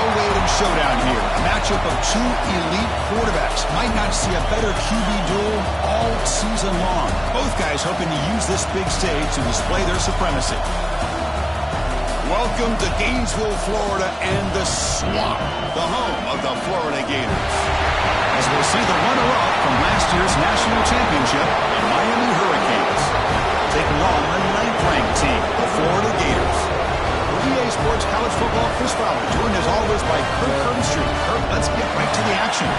awaited showdown here. A matchup of two elite quarterbacks. Might not see a better QB duel all season long. Both guys hoping to use this big stage to display their supremacy. Welcome to Gainesville, Florida, and the Swamp, the home of the Florida Gators. As we'll see the runner-up from last year's national championship, the Miami Hurricanes, taking on the 9th-ranked team, the Florida Gators. For EA Sports College Football, Chris Fowler, joined as always by Kurt Kirkstreet. Kurt, let's get right to the action.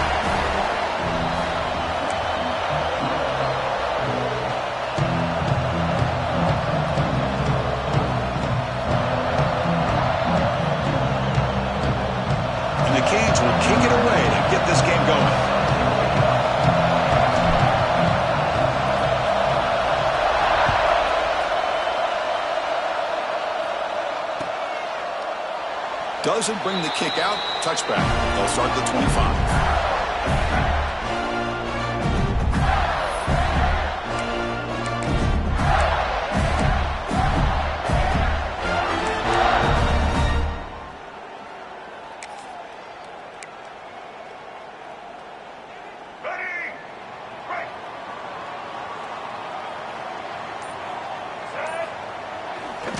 Kick it away to get this game going. Doesn't bring the kick out. Touchback. They'll start the 25.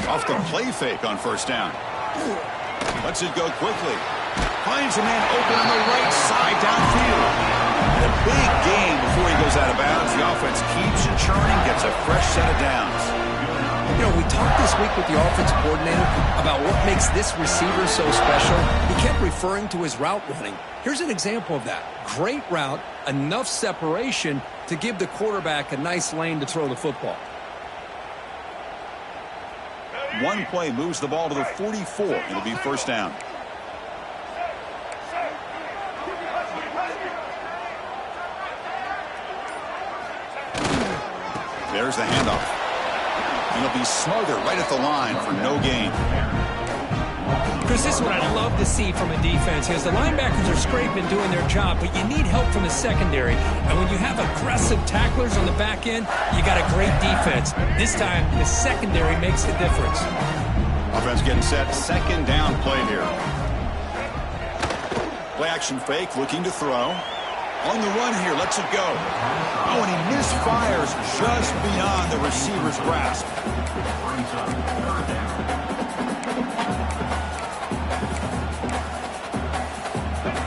Off the play fake on first down. Lets it go quickly. Finds a man open on the right side downfield. And a big gain before he goes out of bounds. The offense keeps it churning, gets a fresh set of downs. You know, we talked this week with the offensive coordinator about what makes this receiver so special. He kept referring to his route running. Here's an example of that. Great route, enough separation to give the quarterback a nice lane to throw the football. One play moves the ball to the 44. It'll be first down. There's the handoff. And it'll be smothered right at the line for no gain. Chris, this is what I love to see from a defense, because the linebackers are scraping, doing their job, but you need help from the secondary. And when you have aggressive tacklers on the back end, you got a great defense. This time, the secondary makes the difference. Offense getting set. Second down play here. Play action fake, looking to throw. On the run here, lets it go. Oh, and he misfires just beyond the receiver's grasp.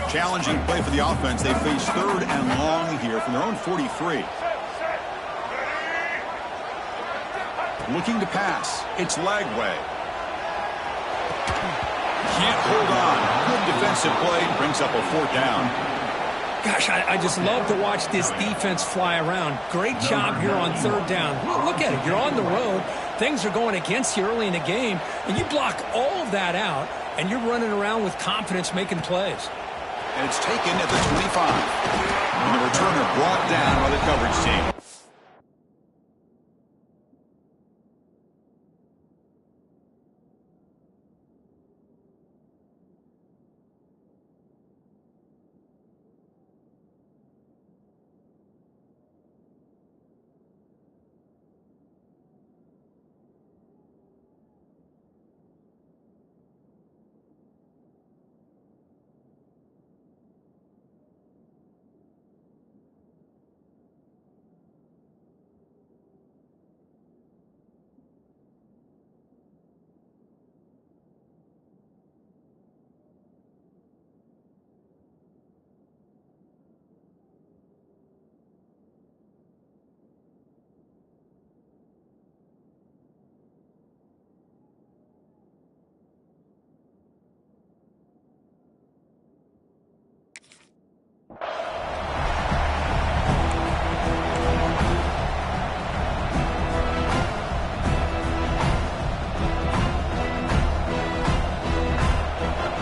Challenging play for the offense. They face third and long here from their own 43. Looking to pass. It's Lagway. Can't hold on. Good defensive play. Brings up a fourth down. Gosh, I just love to watch this defense fly around. Great job here on third down. Look at it. You're on the road. Things are going against you early in the game, and you block all of that out, and you're running around with confidence making plays. And it's taken at the 25. And the returner brought down by the coverage team.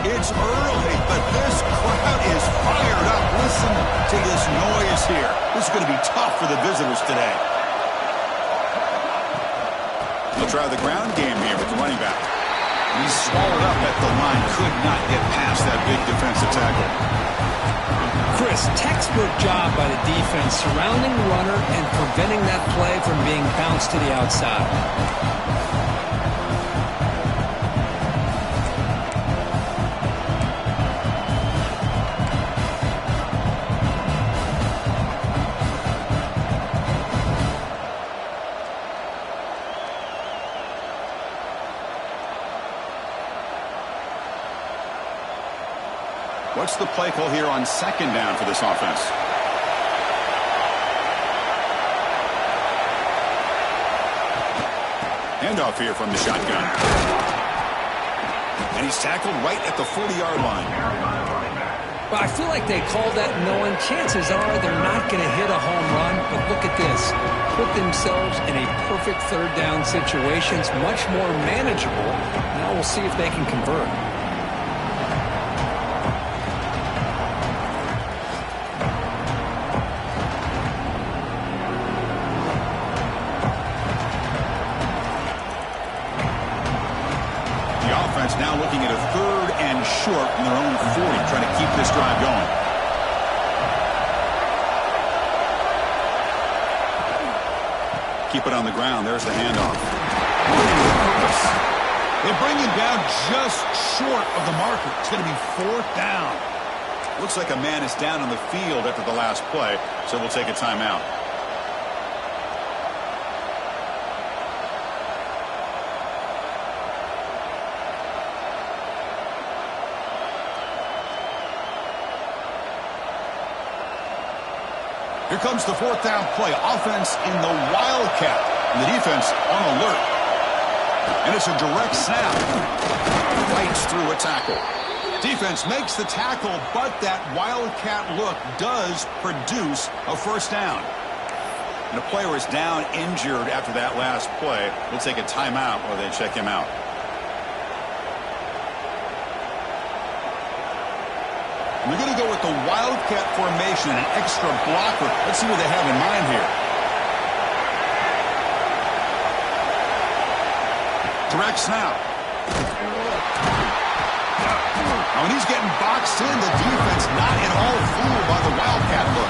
It's early, but this crowd is fired up. Listen to this noise here. This is going to be tough for the visitors today. They'll try the ground game here with the running back. He's swallowed up at the line. Could not get past that big defensive tackle. Chris, textbook job by the defense surrounding the runner and preventing that play from being bounced to the outside. What's the play call here on second down for this offense? Handoff here from the shotgun. And he's tackled right at the 40-yard line. Well, I feel like they called that knowing chances are they're not going to hit a home run. But look at this. Put themselves in a perfect third down situation. It's much more manageable. Now we'll see if they can convert. Now looking at a third and short in their own 40, trying to keep this drive going. Keep it on the ground. There's the handoff. They bring him down just short of the marker. It's going to be fourth down. Looks like a man is down on the field after the last play, so we'll take a timeout. Here comes the fourth down play. Offense in the wildcat. And the defense on alert. And it's a direct snap. Fights through a tackle. Defense makes the tackle, but that wildcat look does produce a first down. And the player is down injured after that last play. We'll take a timeout while they check him out. We're going to go with the wildcat formation and an extra blocker. Let's see what they have in mind here. Direct snap. Now when he's getting boxed in, the defense not at all fooled by the wildcat look.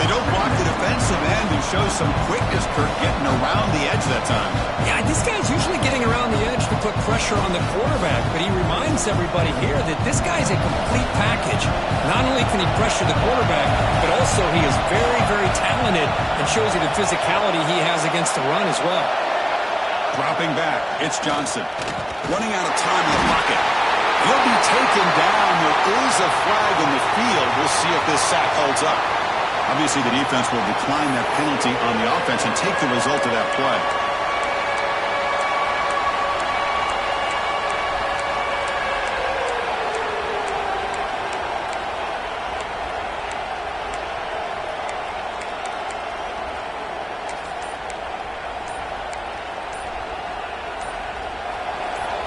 They don't block the defensive end and show some quickness, Kirk, getting around the edge that time. Yeah, this guy's usually getting around the edge to put pressure on the quarterback, but he reminds everybody here that this guy's a complete package. Not only can he pressure the quarterback, but also he is very, very talented and shows you the physicality he has against the run as well. Dropping back, it's Johnson. Running out of time in the pocket. He'll be taken down. There is a flag in the field. We'll see if this sack holds up. Obviously, the defense will decline that penalty on the offense and take the result of that play.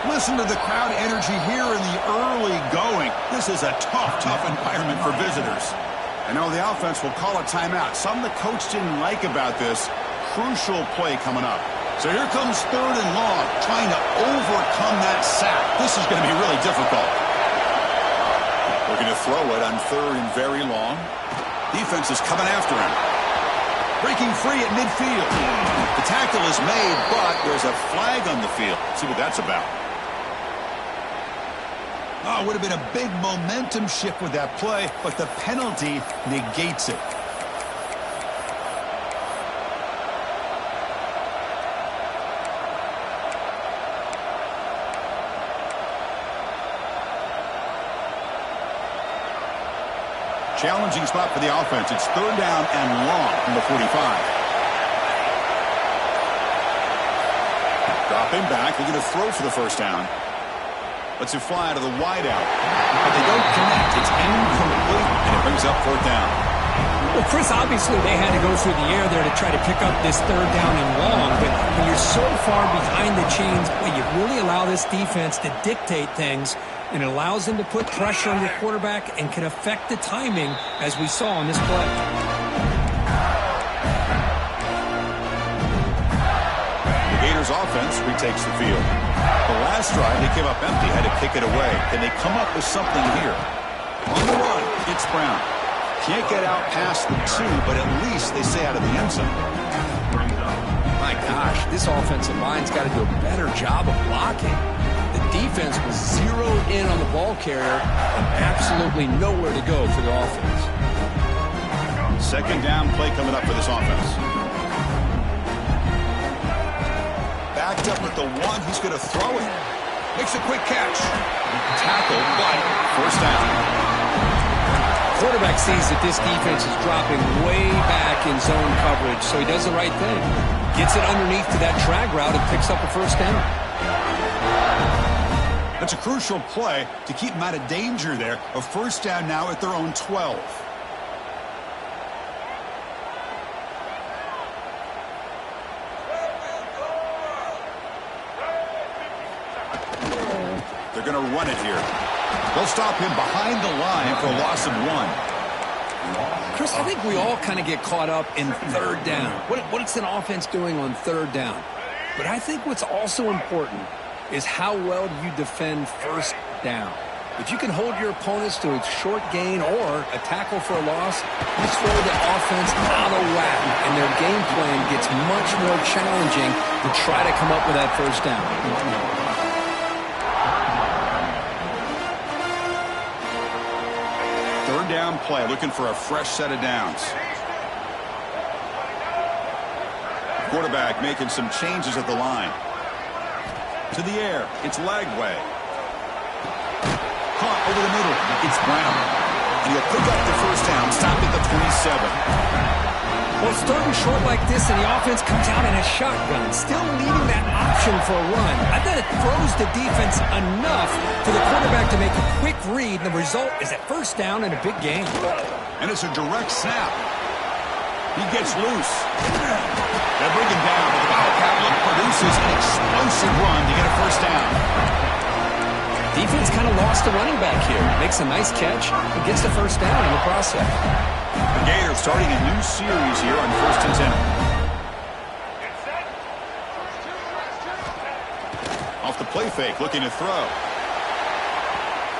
Listen to the crowd energy here in the early going. This is a tough, tough environment for visitors. I know the offense will call a timeout. Something the coach didn't like about this. Crucial play coming up. So here comes third and long, trying to overcome that sack. This is going to be really difficult. Looking to throw it on third and very long. Defense is coming after him. Breaking free at midfield. The tackle is made, but there's a flag on the field. Let's see what that's about. Oh, it would have been a big momentum shift with that play, but the penalty negates it. Challenging spot for the offense. It's third down and long from the 45. Dropping back. They're going to throw for the first down. Lets it fly out of the wideout. But they don't connect. It's incomplete, and it brings up fourth down. Well, Chris, obviously they had to go through the air there to try to pick up this third down and long. But when you're so far behind the chains, you really allow this defense to dictate things. And it allows them to put pressure on your quarterback and can affect the timing, as we saw on this play. The Gators offense retakes the field. The last drive, they came up empty, had to kick it away. Can they come up with something here? On the run, it's Brown. Can't get out past the two, but at least they stay out of the end zone. My gosh, this offensive line's got to do a better job of blocking. The defense was zeroed in on the ball carrier and absolutely nowhere to go for the offense. Second down play coming up for this offense. Backed up with the one, he's going to throw it. Makes a quick catch. Tackle, but first down. Quarterback sees that this defense is dropping way back in zone coverage, so he does the right thing. Gets it underneath to that drag route and picks up a first down. That's a crucial play to keep them out of danger there. A first down now at their own 12. They're going to run it here. They'll stop him behind the line for a loss of 1. Chris, I think we all kind of get caught up in third down. What's an offense doing on third down? But I think what's also important is how well do you defend first down. If you can hold your opponents to a short gain or a tackle for a loss, you throw the offense out of whack, and their game plan gets much more challenging to try to come up with that first down. Third down play, looking for a fresh set of downs. Quarterback making some changes at the line. To the air, it's Lagway. Caught over the middle, it's Brown. And he'll pick up the first down, stop at the 27. Well, it's third and short like this, and the offense comes out in a shotgun, still leaving that option for a run. I bet it throws the defense enough for the quarterback to make a quick read, and the result is a first down and a big gain. And it's a direct snap. He gets loose. They bring him down, but the Wildcat produces an explosive run to get a first down. Defense kind of lost the running back here. Makes a nice catch and gets the first down in the process. The Gators starting a new series here on 1st and 10. Off the play fake, looking to throw.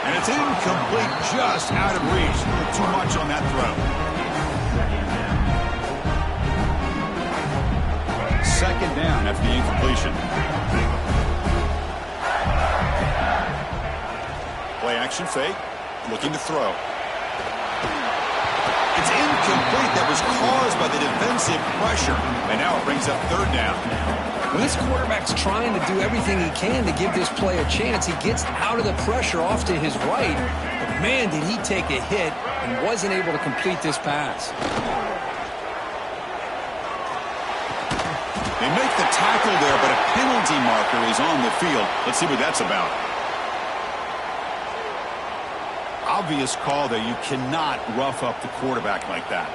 And it's incomplete, just out of reach. Too much on that throw. Second down after the incompletion. Play action fake, looking to throw. It's incomplete. That was caused by the defensive pressure. And now it brings up third down. When this quarterback's trying to do everything he can to give this play a chance, he gets out of the pressure off to his right. But man, did he take a hit and wasn't able to complete this pass. They make the tackle there, but a penalty marker is on the field. Let's see what that's about. Obvious call there. You cannot rough up the quarterback like that.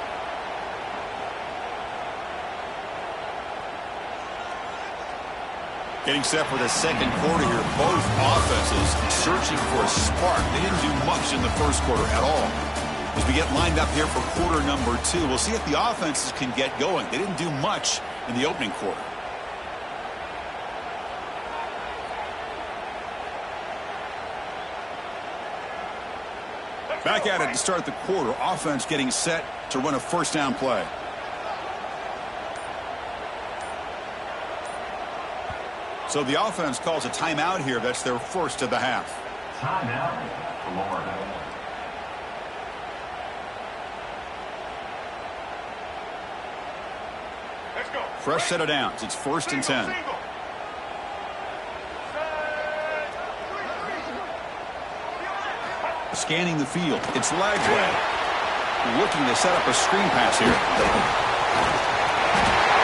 Getting set for the second quarter here. Both offenses searching for a spark. They didn't do much in the first quarter at all. As we get lined up here for quarter number 2, we'll see if the offenses can get going. They didn't do much in the opening quarter. Back at it to start the quarter. Offense getting set to run a first down play. So the offense calls a timeout here. That's their first of the half. Timeout, Florida. Fresh set of downs. It's 1st and 10. Scanning the field. It's Lagway. Looking to set up a screen pass here.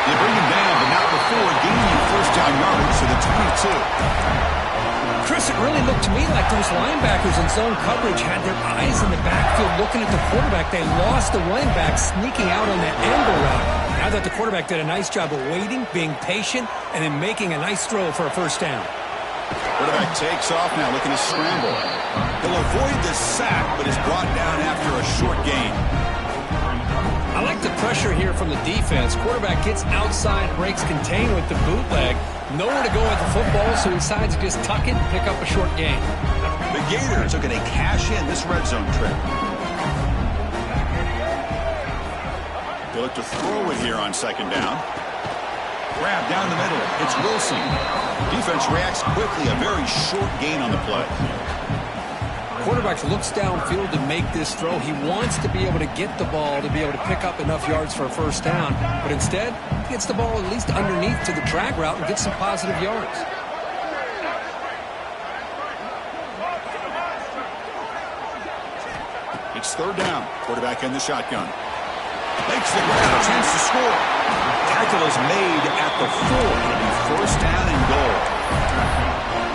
They bring him down, but not before gaining first down yards to the 22. Chris, it really looked to me like those linebackers in zone coverage had their eyes in the backfield looking at the quarterback. They lost the running back sneaking out on that angle route. I thought the quarterback did a nice job of waiting, being patient, and then making a nice throw for a first down. Quarterback takes off now, looking to scramble. He'll avoid the sack, but is brought down after a short gain. I like the pressure here from the defense. Quarterback gets outside, breaks contain with the bootleg. Nowhere to go with the football, so he decides to just tuck it and pick up a short gain. The Gators are going to cash in this red zone trip. They look to throw it here on second down. Grab down the middle. It's Wilson. Defense reacts quickly. A very short gain on the play. Quarterback looks downfield to make this throw. He wants to be able to get the ball to be able to pick up enough yards for a first down. But instead, he gets the ball at least underneath to the drag route and gets some positive yards. It's third down. Quarterback in the shotgun. Makes the grab. A chance to score. Tackle is made at the 4. It'll be first down and goal.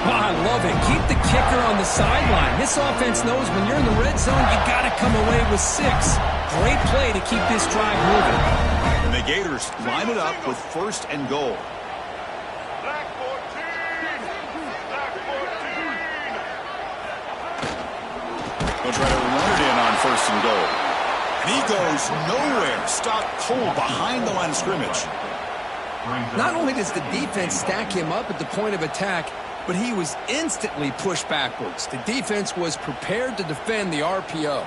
Well, I love it. Keep the kicker on the sideline. This offense knows when you're in the red zone, you got to come away with 6. Great play to keep this drive moving. And the Gators line it up with first and goal. Black 14. Black 14. They'll try to run it in on first and goal. And he goes nowhere. Stopped cold behind the line of scrimmage. Not only does the defense stack him up at the point of attack, but he was instantly pushed backwards. The defense was prepared to defend the RPO.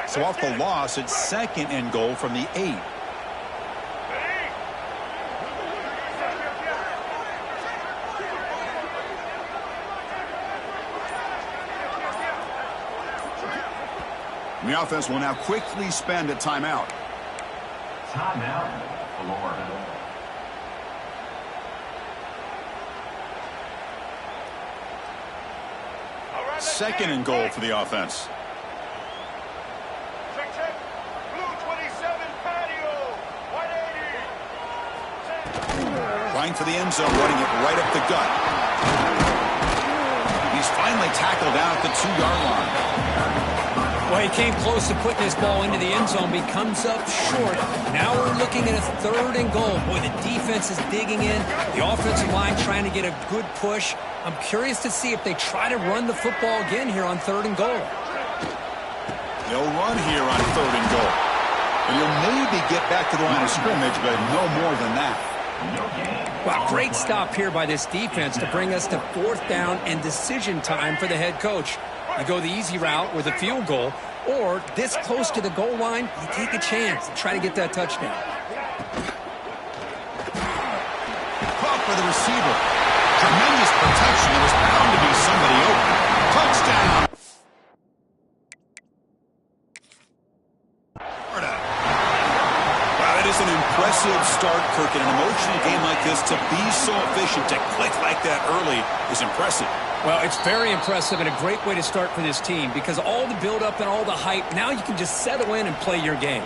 So off the loss, it's second and goal from the 8. The offense will now quickly spend a timeout. Timeout, Florida. Second and goal for the offense. Check, check. Blue 27 patio. 180. Trying for the end zone, running it right up the gut. He's finally tackled down at the 2-yard line. Well, he came close to putting this ball into the end zone, but he comes up short. Now we're looking at a third and goal. Boy, the defense is digging in. The offensive line trying to get a good push. I'm curious to see if they try to run the football again here on third and goal. They'll run here on third and goal. And you'll maybe get back to the line of scrimmage, but no more than that. Wow, great stop here by this defense to bring us to fourth down and decision time for the head coach. You go the easy route with a field goal, or this close to the goal line, you take a chance and try to get that touchdown. Caught for the receiver. Tremendous protection. There was bound to be somebody open. Touchdown. Wow, that is an impressive start, Kirk. In an emotional game like this, to be so efficient, to click like that early is impressive. Well, it's very impressive and a great way to start for this team because all the build-up and all the hype, now you can just settle in and play your game.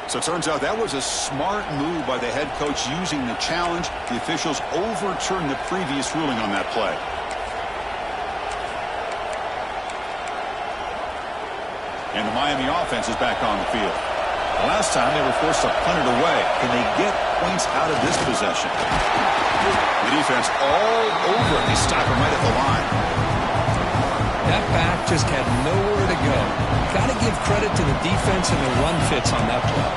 So it turns out that was a smart move by the head coach using the challenge. The officials overturned the previous ruling on that play. And the Miami offense is back on the field. Last time they were forced to punt it away. Can they get points out of this possession? The defense all over it. They stop him right at the line. That back just had nowhere to go. Got to give credit to the defense and the run fits on that play.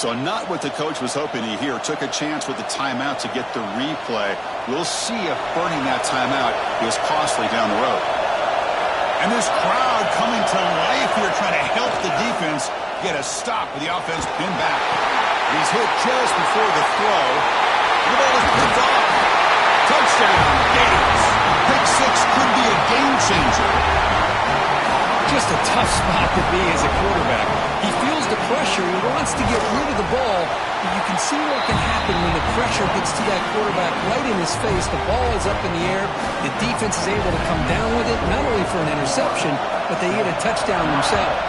So not what the coach was hoping to hear. Took a chance with the timeout to get the replay. We'll see if burning that timeout is costly down the road. And this crowd coming to life here trying to help the defense get a stop with the offense pinned back. He's hit just before the throw. The ball is picked off. Touchdown, Gators. Pick 6 could be a game changer. Just a tough spot to be as a quarterback. He feels the pressure. He wants to get rid of the ball. But you can see what can happen when the pressure gets to that quarterback right in his face. The ball is up in the air. The defense is able to come down with it, not only for an interception, but they get a touchdown themselves.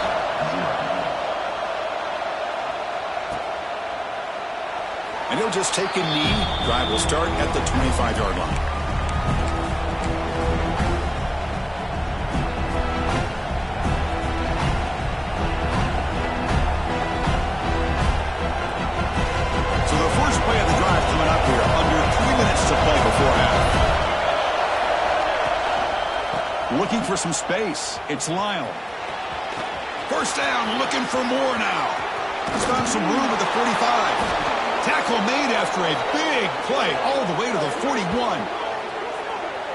And he'll just take a knee. Drive will start at the 25-yard line. Looking for some space. It's Lyle. First down, looking for more now. He's found some room at the 45. Tackle made after a big play all the way to the 41.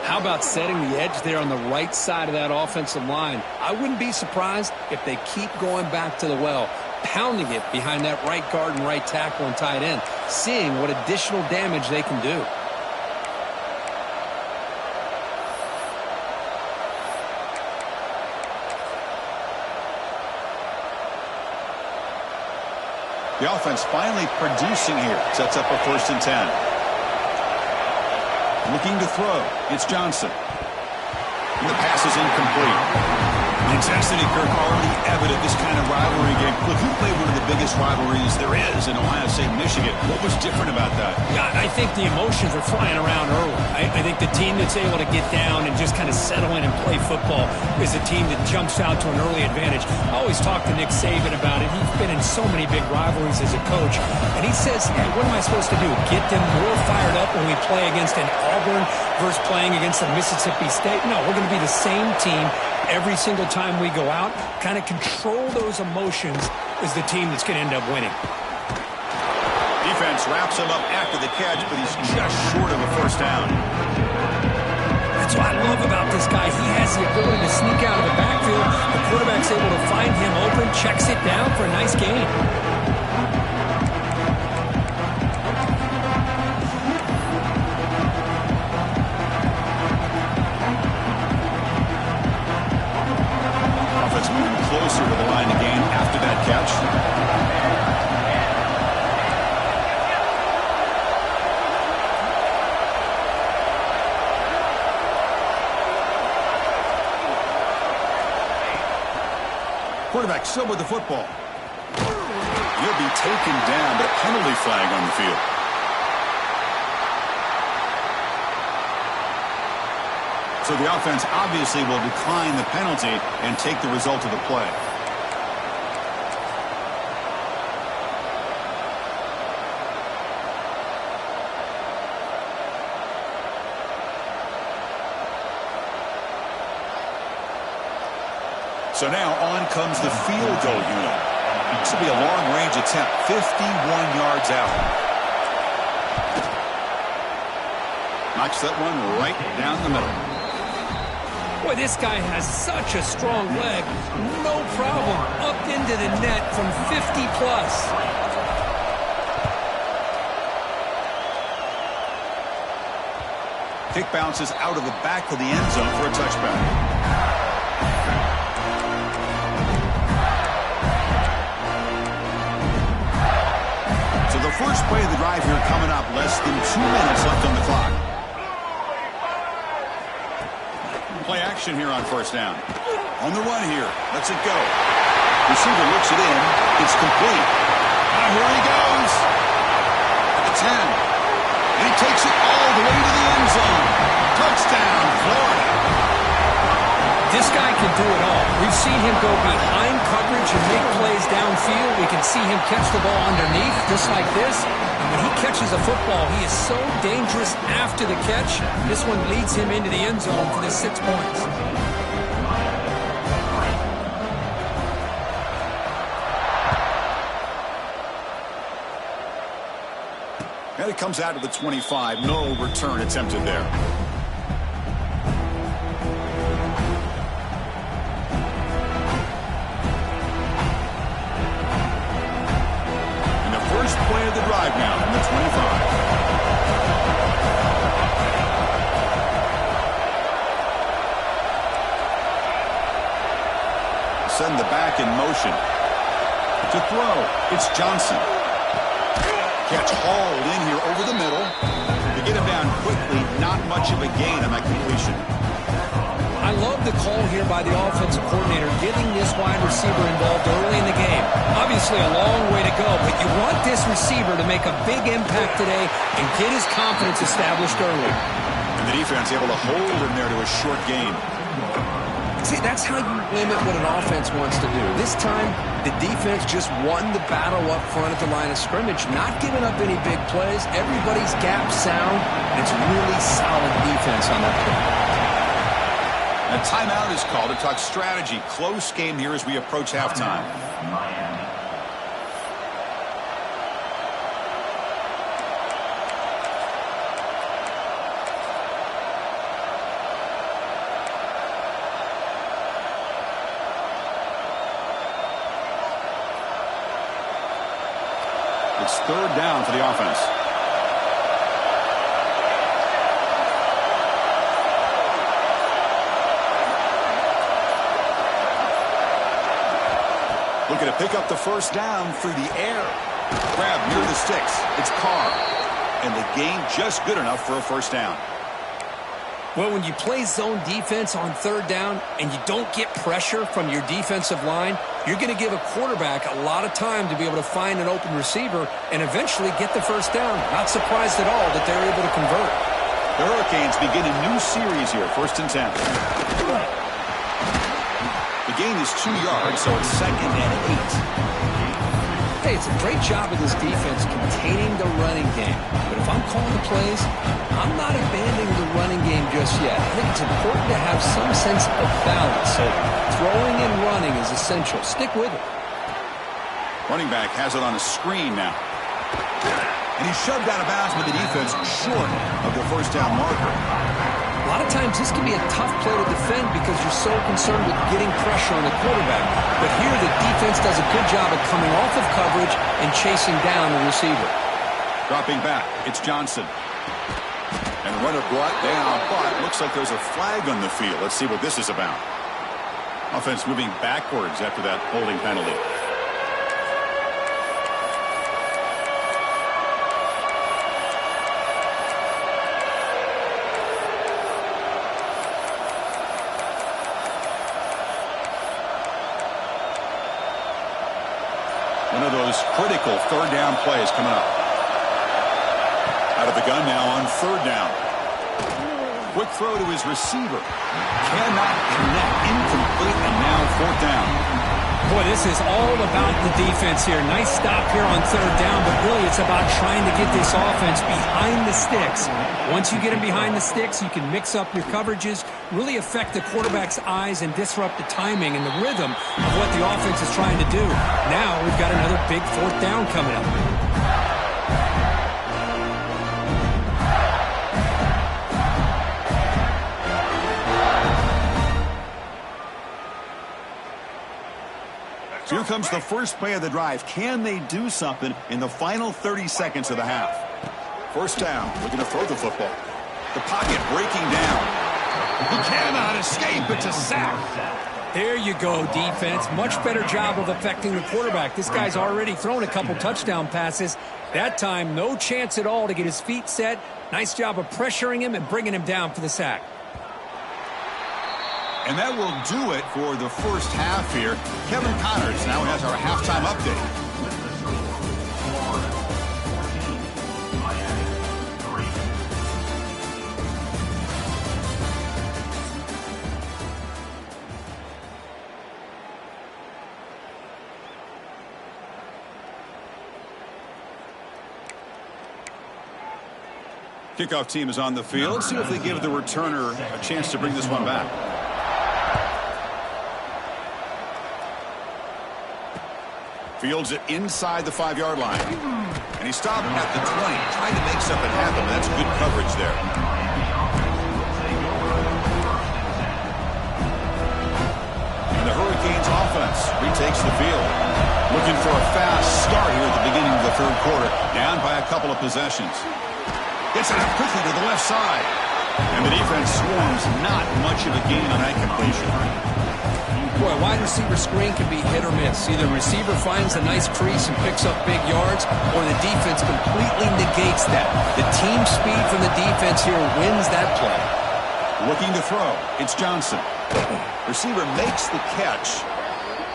How about setting the edge there on the right side of that offensive line? I wouldn't be surprised if they keep going back to the well, pounding it behind that right guard and right tackle and tight end, seeing what additional damage they can do. The offense finally producing here. Sets up a 1st and 10. Looking to throw. It's Johnson. And the pass is incomplete. The intensity, Kirk, already evident this kind of rivalry game. Look, you played one of the biggest rivalries there is in Ohio State, Michigan. What was different about that? Yeah, I think the emotions are flying around early. I think the team that's able to get down and just kind of settle in and play football is a team that jumps out to an early advantage. I always talk to Nick Saban about it. He's been in so many big rivalries as a coach, and he says, hey, what am I supposed to do? Get them more fired up when we play against an Auburn versus playing against a Mississippi State? No, we're going to be the same team every single time we go out. Kind of control those emotions is the team that's going to end up winning. Defense wraps him up after the catch, but he's just short of a 1st down. That's what I love about this guy. He has the ability to sneak out of the backfield. The quarterback's able to find him open, checks it down for a nice gain. Offense moving closer to the line of game after that catch. Quarterback still with the football. He'll be taken down, but a penalty flag on the field. So the offense obviously will decline the penalty and take the result of the play. So now on comes the field goal unit. This will be a long-range attempt, 51 yards out. Knocks that one right down the middle. Boy, this guy has such a strong leg. No problem. Up into the net from 50 plus. Kick bounces out of the back of the end zone for a touchback. So the first play of the drive here coming up. Less than 2 minutes left on the clock. Play action here on 1st down. On the run here. Lets it go. Receiver looks it in. It's complete. And here he goes. At the 10. And he takes it all the way to the end zone. Touchdown, Florida. This guy can do it all. We've seen him go behind coverage and make plays downfield. We can see him catch the ball underneath, just like this. When he catches a football, he is so dangerous after the catch. This one leads him into the end zone for the 6 points. And it comes out to the 25. No return attempted there. And the first play of the drive now on the 25. Send the back in motion. To throw, it's Johnson. Catch hauled in here over the middle. To get him down quickly, not much of a gain on that completion. I love the call here by the offensive coordinator, getting this wide receiver involved early in the game. Obviously a long way to go, but you want this receiver to make a big impact today and get his confidence established early. And the defense able to hold him there to a short gain. See, that's how you limit what an offense wants to do. This time, the defense just won the battle up front at the line of scrimmage, not giving up any big plays. Everybody's gap sound, and it's really solid defense on that play. A timeout is called to talk strategy. Close game here as we approach halftime. It's third down for the offense. Looking to pick up the first down through the air. Grab near the sticks. It's Carr. And the gain just good enough for a first down. Well, when you play zone defense on third down and you don't get pressure from your defensive line, you're going to give a quarterback a lot of time to be able to find an open receiver and eventually get the first down. Not surprised at all that they're able to convert. The Hurricanes begin a new series here, 1st and 10. The gain is 2 yards, so it's 2nd and 8. Hey, it's a great job of this defense containing the running game. But if I'm calling the plays, I'm not abandoning the running game just yet. I think it's important to have some sense of balance. So throwing and running is essential. Stick with it. Running back has it on a screen now. And he's shoved out of bounds with the defense short of the first down marker. A lot of times this can be a tough play to defend because you're so concerned with getting pressure on the quarterback. But here the defense does a good job of coming off of coverage and chasing down the receiver. Dropping back, it's Johnson. And the runner brought down, but looks like there's a flag on the field. Let's see what this is about. Offense moving backwards after that holding penalty. One of those critical third down plays coming up. Out of the gun now on third down. Quick throw to his receiver. Cannot connect. Incomplete, and now 4th down. Boy, this is all about the defense here. Nice stop here on third down, but really it's about trying to get this offense behind the sticks. Once you get them behind the sticks, you can mix up your coverages, really affect the quarterback's eyes and disrupt the timing and the rhythm of what the offense is trying to do. Now we've got another big 4th down coming up. Here comes the first play of the drive. Can they do something in the final 30 seconds of the half? First down, looking to throw the football. The pocket breaking down. He cannot escape. It's a sack. There you go, defense. Much better job of affecting the quarterback. This guy's already thrown a couple touchdown passes. That time, no chance at all to get his feet set. Nice job of pressuring him and bringing him down for the sack. And that will do it for the first half here. Kevin Connors now has our halftime update. Kickoff team is on the field. Let's see if they give the returner a chance to bring this one back. Fields it inside the 5-yard line. And he stopped at the 20, trying to make something happen. That's good coverage there. And the Hurricanes offense retakes the field. Looking for a fast start here at the beginning of the third quarter. Down by a couple of possessions. Gets it out quickly to the left side. And the defense swarms. Not much of a gain on that completion. Boy, a wide receiver screen can be hit or miss. Either the receiver finds a nice crease and picks up big yards, or the defense completely negates that. The team speed from the defense here wins that play. Looking to throw. It's Johnson. Receiver makes the catch.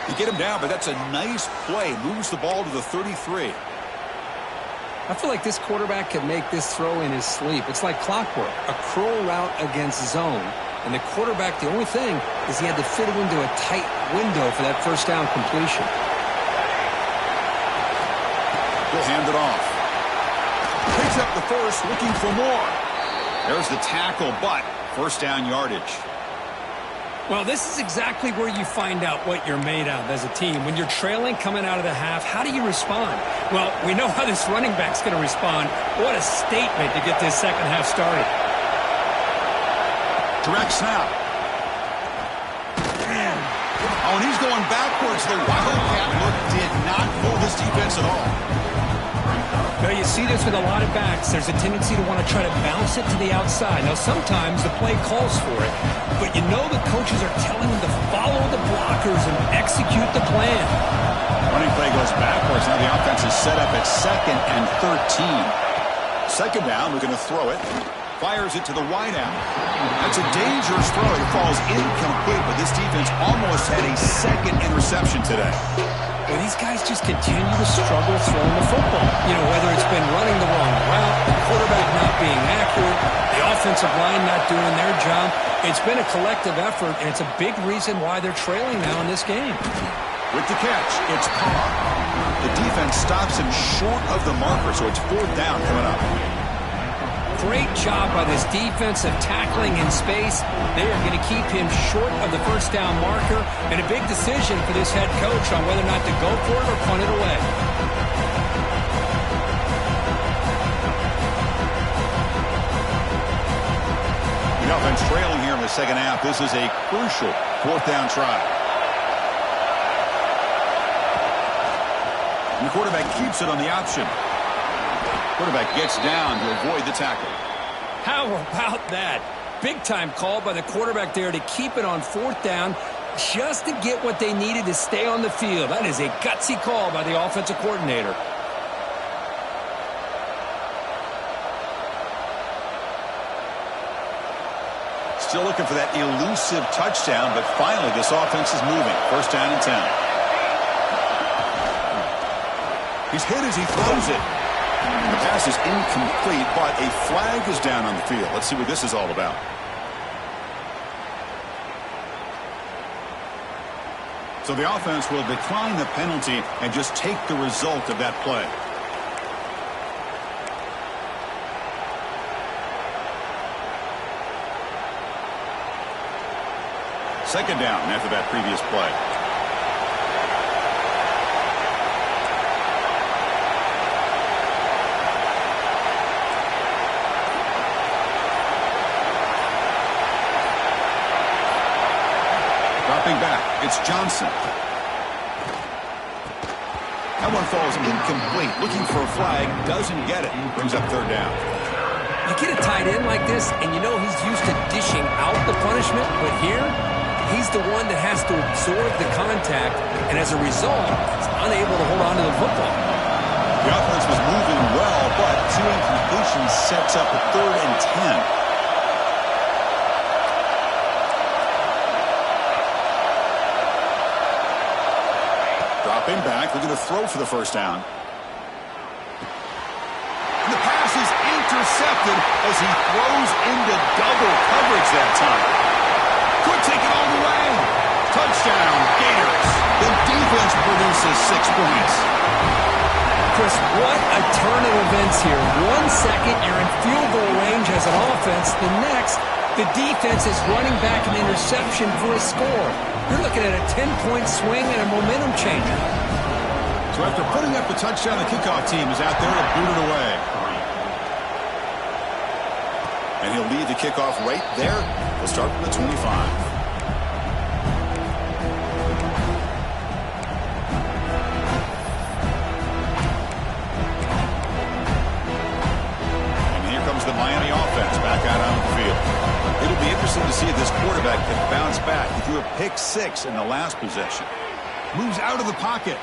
You get him down, but that's a nice play. Moves the ball to the 33. I feel like this quarterback can make this throw in his sleep. It's like clockwork. A curl route against zone. And the quarterback, the only thing is he had to fit it into a tight window for that first down completion. He'll hand it off. Picks up the first, looking for more. There's the tackle, but first down yardage. Well, this is exactly where you find out what you're made of as a team. When you're trailing coming out of the half, how do you respond? Well, we know how this running back's going to respond. What a statement to get this second half started. Direct snap. Oh, and he's going backwards. The Wildcat look did not fool this defense at all. see this with a lot of backs. There's a tendency to want to try to bounce it to the outside. Now, sometimes the play calls for it, but you know the coaches are telling them to follow the blockers and execute the plan. Running play goes backwards. Now the offense is set up at 2nd and 13. Second down, we're going to throw it. Fires it to the wideout. That's a dangerous throw. It falls incomplete, but this defense almost had a second interception today. Well, these guys just continue to struggle throwing the football. You know, whether it's been running the wrong route, the quarterback not being accurate, the offensive line not doing their job. It's been a collective effort, and it's a big reason why they're trailing now in this game. With the catch, it's Carr. The defense stops him short of the marker, so it's 4th down coming up. Great job by this defensive tackling in space. They are going to keep him short of the first down marker, and a big decision for this head coach on whether or not to go for it or punt it away. The offense trailing here in the second half. This is a crucial 4th down try. And the quarterback keeps it on the option. Quarterback gets down to avoid the tackle. How about that? Big-time call by the quarterback there to keep it on 4th down just to get what they needed to stay on the field. That is a gutsy call by the offensive coordinator. Still looking for that elusive touchdown, but finally this offense is moving. 1st down and 10. He's hit as he throws it. The pass is incomplete, but a flag is down on the field. Let's see what this is all about. So the offense will decline the penalty and just take the result of that play. Second down after that previous play. Back. It's Johnson. That one falls incomplete. Looking for a flag. Doesn't get it. Brings up 3rd down. You get a tight end like this, and you know he's used to dishing out the punishment, but here, he's the one that has to absorb the contact, and as a result, he's unable to hold on to the football. The offense was moving well, but 2 incompletions sets up a 3rd and 10. Dropping back, looking to throw for the 1st down. And the pass is intercepted as he throws into double coverage that time. Could take it all the way. Touchdown, Gators. The defense produces 6 points. Chris, what a turn of events here. 1 second, you're in field goal range as an offense. The next, the defense is running back an interception for a score. You're looking at a 10-point swing and a momentum changer. So after putting up the touchdown, the kickoff team is out there to boot it away. And he'll lead the kickoff right there. We'll start from the 25. The Miami offense back out on the field. It'll be interesting to see if this quarterback can bounce back. He threw a pick 6 in the last possession. Moves out of the pocket.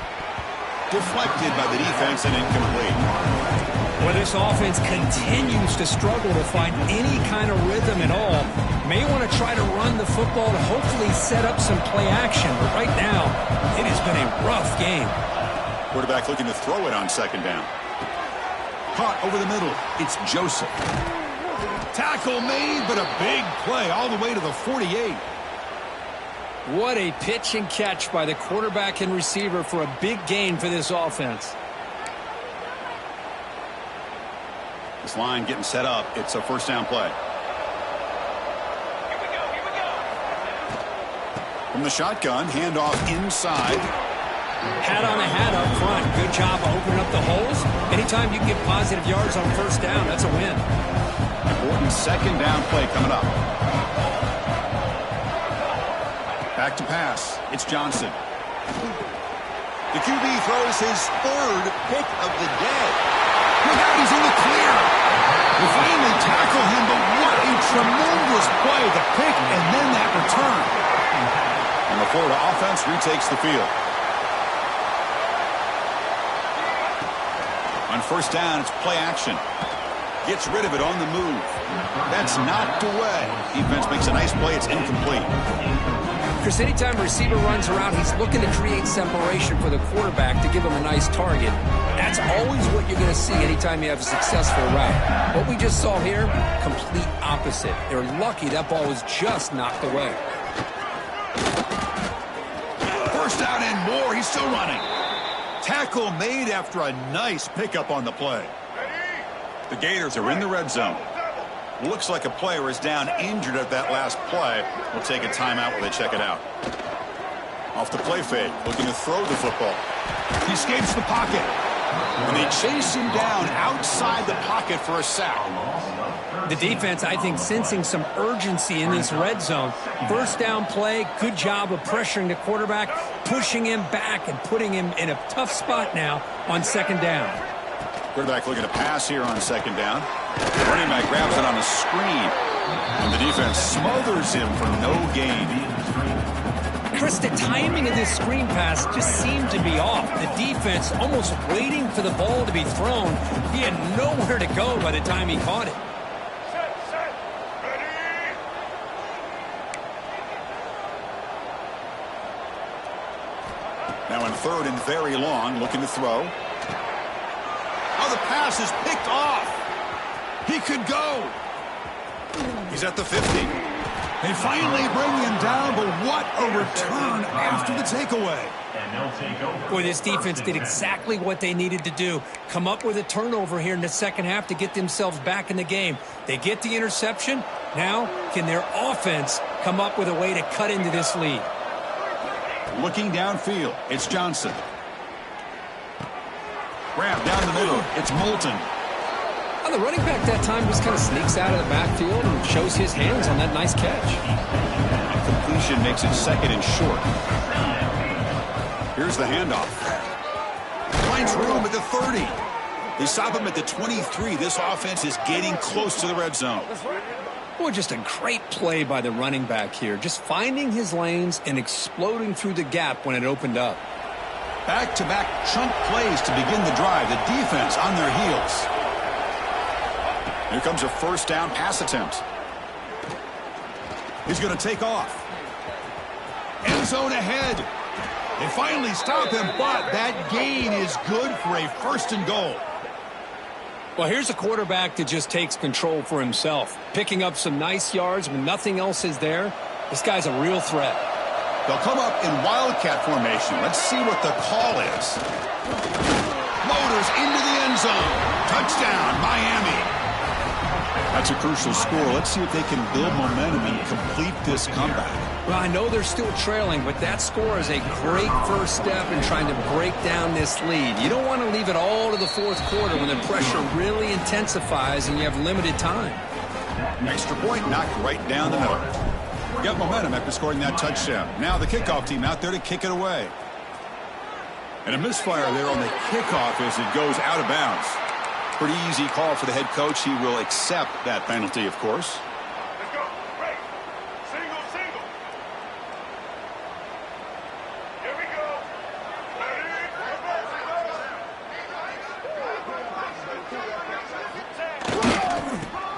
Deflected by the defense and incomplete. Well, this offense continues to struggle to find any kind of rhythm at all. May want to try to run the football to hopefully set up some play action, but right now, it has been a rough game. Quarterback looking to throw it on 2nd down. Caught over the middle. It's Joseph. Tackle made, but a big play all the way to the 48. What a pitch and catch by the quarterback and receiver for a big gain for this offense. This line getting set up. It's a 1st down play. Here we go. From the shotgun, handoff inside. Hat on a hat up front. Good job of opening up the holes. Anytime you can get positive yards on 1st down, that's a win. Important 2nd down play coming up. Back to pass. It's Johnson. The QB throws his third pick of the day. Look out, he's in the clear. They finally tackle him, but what a tremendous play. The pick and then that return. And the Florida offense retakes the field. On first down, it's play action. Gets rid of it on the move. That's knocked away. Defense makes a nice play. It's incomplete. Chris, anytime a receiver runs around, he's looking to create separation for the quarterback to give him a nice target. That's always what you're going to see anytime you have a successful route. What we just saw here, complete opposite. They're lucky that ball was just knocked away. First down and more. He's still running. Tackle made after a nice pickup on the play. The Gators are in the red zone. Looks like a player is down injured at that last play. We'll take a timeout while they check it out. Off the play fake, looking to throw the football. He escapes the pocket. And they chase him down outside the pocket for a sack. The defense, I think, sensing some urgency in this red zone. First down play, good job of pressuring the quarterback, pushing him back and putting him in a tough spot now on second down. Quarterback looking to pass here on second down. The running back grabs it on a screen. And the defense smothers him for no gain. Chris, the timing of this screen pass just seemed to be off. The defense almost waiting for the ball to be thrown. He had nowhere to go by the time he caught it. Set, ready. Now in third and very long, looking to throw. Oh, the pass is picked off. He could go. He's at the 50. They finally bring him down, but what a return after the takeaway. And they'll take over. Boy, this defense did exactly what they needed to do. Come up with a turnover here in the second half to get themselves back in the game. They get the interception. Now, can their offense come up with a way to cut into this lead? Looking downfield, it's Johnson. Grab down the middle, it's Moulton. The running back that time just kind of sneaks out of the backfield and shows his hands on that nice catch. Completion makes it second and short. Here's the handoff. Finds room at the 30. They stop him at the 23. This offense is getting close to the red zone. Boy, just a great play by the running back here. Just finding his lanes and exploding through the gap when it opened up. Back-to-back chunk plays to begin the drive. The defense on their heels. Here comes a first down pass attempt. He's going to take off. End zone ahead. They finally stop him, but that gain is good for a first and goal. Well, here's a quarterback that just takes control for himself. Picking up some nice yards when nothing else is there. This guy's a real threat. They'll come up in wildcat formation. Let's see what the call is. Motors into the end zone. Touchdown, Miami. That's a crucial score. Let's see if they can build momentum and complete this comeback. Well, I know they're still trailing, but that score is a great first step in trying to break down this lead. You don't want to leave it all to the fourth quarter when the pressure really intensifies and you have limited time. Extra point knocked right down the middle. Got momentum after scoring that touchdown. Now the kickoff team out there to kick it away. And a misfire there on the kickoff as it goes out of bounds. Pretty easy call for the head coach. He will accept that penalty, of course. Let's go. Break. Single, single. Here we go. Ready?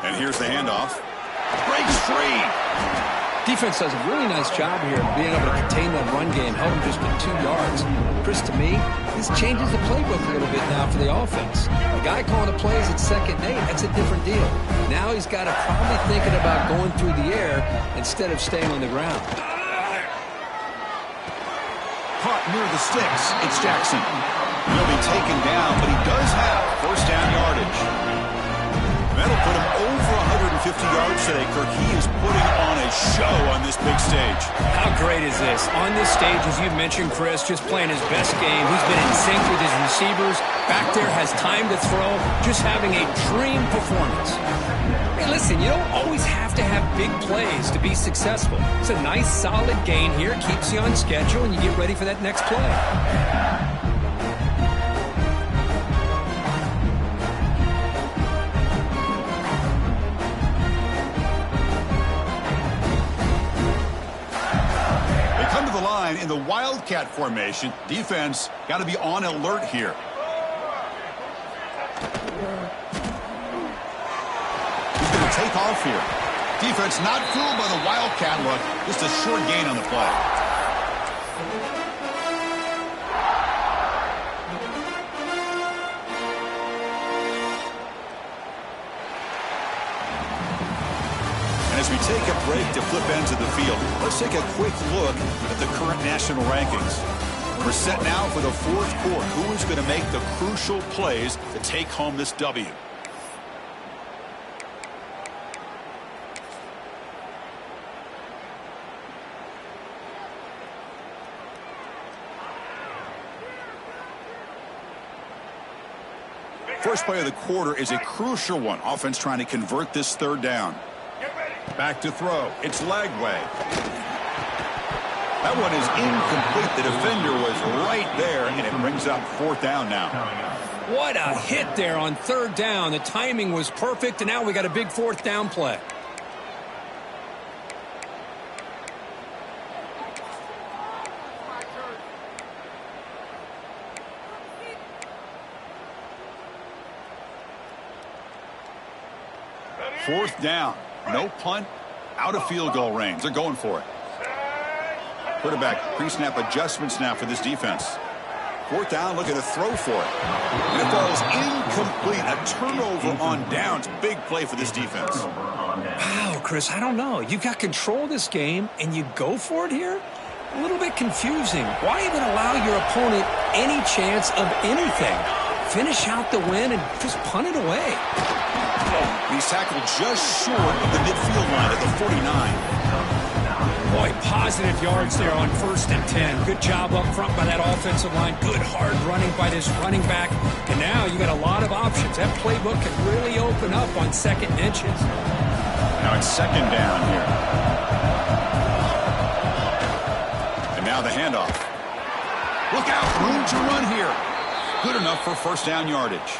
And here's the handoff. Breaks free. Defense does a really nice job here of being able to contain that run game, held him just with 2 yards. Chris, to me, this changes the playbook a little bit now for the offense. The guy calling the plays at 2nd and 8, that's a different deal. Now he's got to probably thinking about going through the air instead of staying on the ground. Caught near the sticks. It's Jackson. He'll be taken down, but he does have first down yardage. That'll put him over 150 yards today, Kirk. He is putting on a show on this big stage. How great is this? On this stage, as you mentioned, Chris, just playing his best game. He's been in sync with his receivers. Back there, has time to throw. Just having a dream performance. Hey, listen, you don't always have to have big plays to be successful. It's a nice, solid gain here. Keeps you on schedule, and you get ready for that next play. wildcat formation. Defense got to be on alert here. He's going to take off here. Defense not fooled by the wildcat look. Just a short gain on the play. And as we take a break to flip ends of the field, let's take a quick look at the current national rankings. We're set now for the fourth quarter. Who is going to make the crucial plays to take home this W? First play of the quarter is a crucial one. Offense trying to convert this third down. Back to throw. It's Lagway. That one is incomplete. The defender was right there, and it brings up fourth down now. What a hit there on third down. The timing was perfect, and now we got a big fourth down play. Fourth down. No punt. Out of field goal range. They're going for it. Quarterback pre-snap adjustments now for this defense. Fourth down, looking to throw for it. And it falls incomplete. A turnover on downs. Big play for this defense. Wow, Chris, I don't know. You got control of this game, and you go for it here? A little bit confusing. Why even allow your opponent any chance of anything? Finish out the win and just punt it away. He's tackled just short of the midfield line at the 49. Boy, positive yards there on 1st and 10. Good job up front by that offensive line. Good hard running by this running back. And now you got a lot of options. That playbook can really open up on second and inches. Now it's second down here. And now the handoff. Look out, room to run here. Good enough for first down yardage.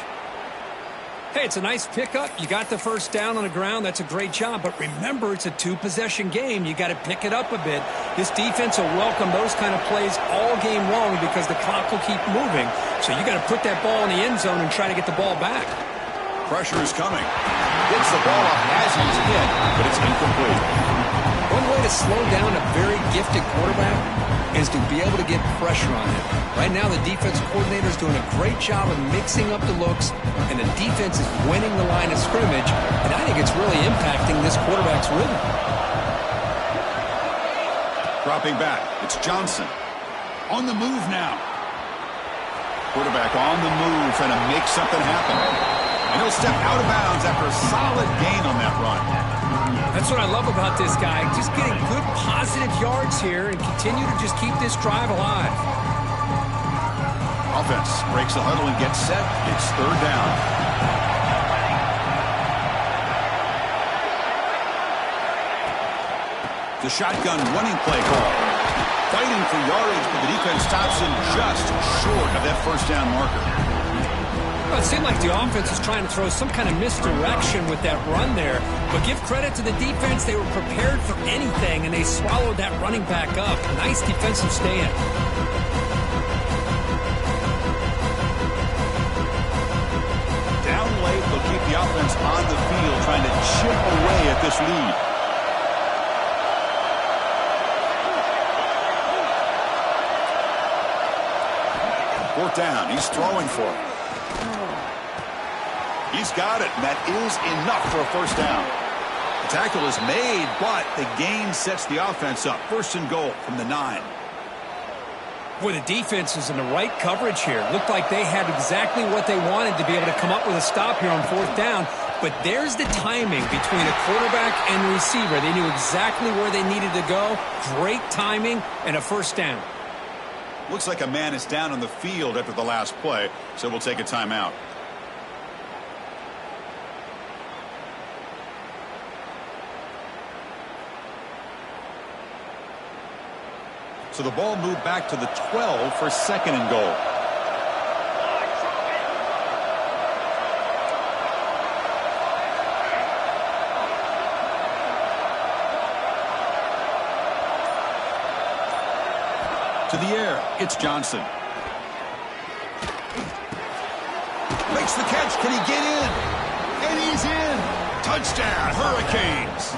Hey, it's a nice pickup. You got the first down on the ground. That's a great job. But remember, it's a two-possession game. You got to pick it up a bit. This defense will welcome those kind of plays all game long because the clock will keep moving. So you got to put that ball in the end zone and try to get the ball back. Pressure is coming. Gets the ball off as he's hit, but it's incomplete. One way to slow down a very gifted quarterback is to be able to get pressure on him. Right now, the defense coordinator is doing a great job of mixing up the looks, and the defense is winning the line of scrimmage, and I think it's really impacting this quarterback's rhythm. Dropping back, it's Johnson. On the move now. Quarterback on the move, trying to make something happen. And he'll step out of bounds after a solid gain on that run. That's what I love about this guy. Just getting good positive yards here and continue to just keep this drive alive. Offense breaks the huddle and gets set. It's third down. The shotgun running play call. Fighting for yardage, but the defense stops him just short of that first down marker. Well, it seemed like the offense was trying to throw some kind of misdirection with that run there. But give credit to the defense. They were prepared for anything, and they swallowed that running back up. Nice defensive stand. Down late, they'll keep the offense on the field, trying to chip away at this lead. Fourth down, he's throwing for it. He's got it, and that is enough for a first down. The tackle is made, but the gain sets the offense up. First and goal from the 9. Boy, the defense is in the right coverage here. Looked like they had exactly what they wanted to be able to come up with a stop here on fourth down. But there's the timing between the quarterback and the receiver. They knew exactly where they needed to go. Great timing and a first down. Looks like a man is down on the field after the last play, so we'll take a timeout. So the ball moved back to the 12 for second and goal. to the air. It's Johnson. Makes the catch. Can he get in? And he's in. Touchdown, Hurricanes.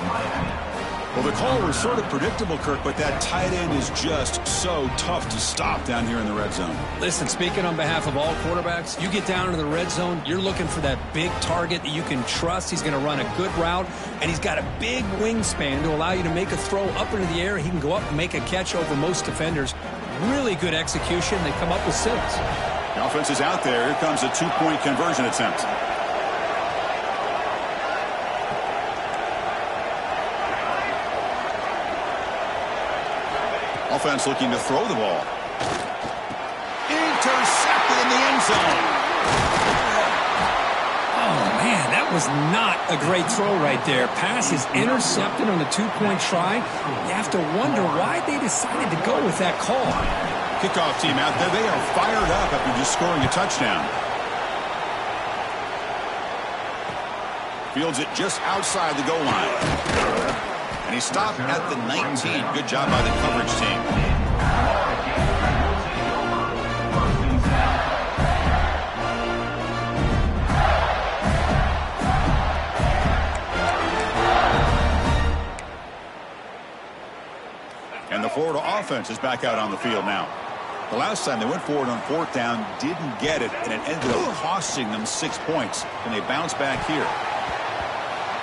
Well, the call was sort of predictable, Kirk, but that tight end is just so tough to stop down here in the red zone. Listen, speaking on behalf of all quarterbacks, you get down into the red zone, you're looking for that big target that you can trust. He's going to run a good route, and he's got a big wingspan to allow you to make a throw up into the air. He can go up and make a catch over most defenders. Really good execution. They come up with 6. The offense is out there. Here comes a 2-point conversion attempt. Offense looking to throw the ball. Intercepted in the end zone. Oh, man, that was not a great throw right there. Pass is intercepted on the 2-point try. You have to wonder why they decided to go with that call. Kickoff team out there. They are fired up after just scoring a touchdown. Fields it just outside the goal line. And he stopped at the 19. Good job by the coverage team. And the Florida offense is back out on the field now. The last time they went forward on 4th down, didn't get it, and it ended up costing them 6 points. And they bounce back here.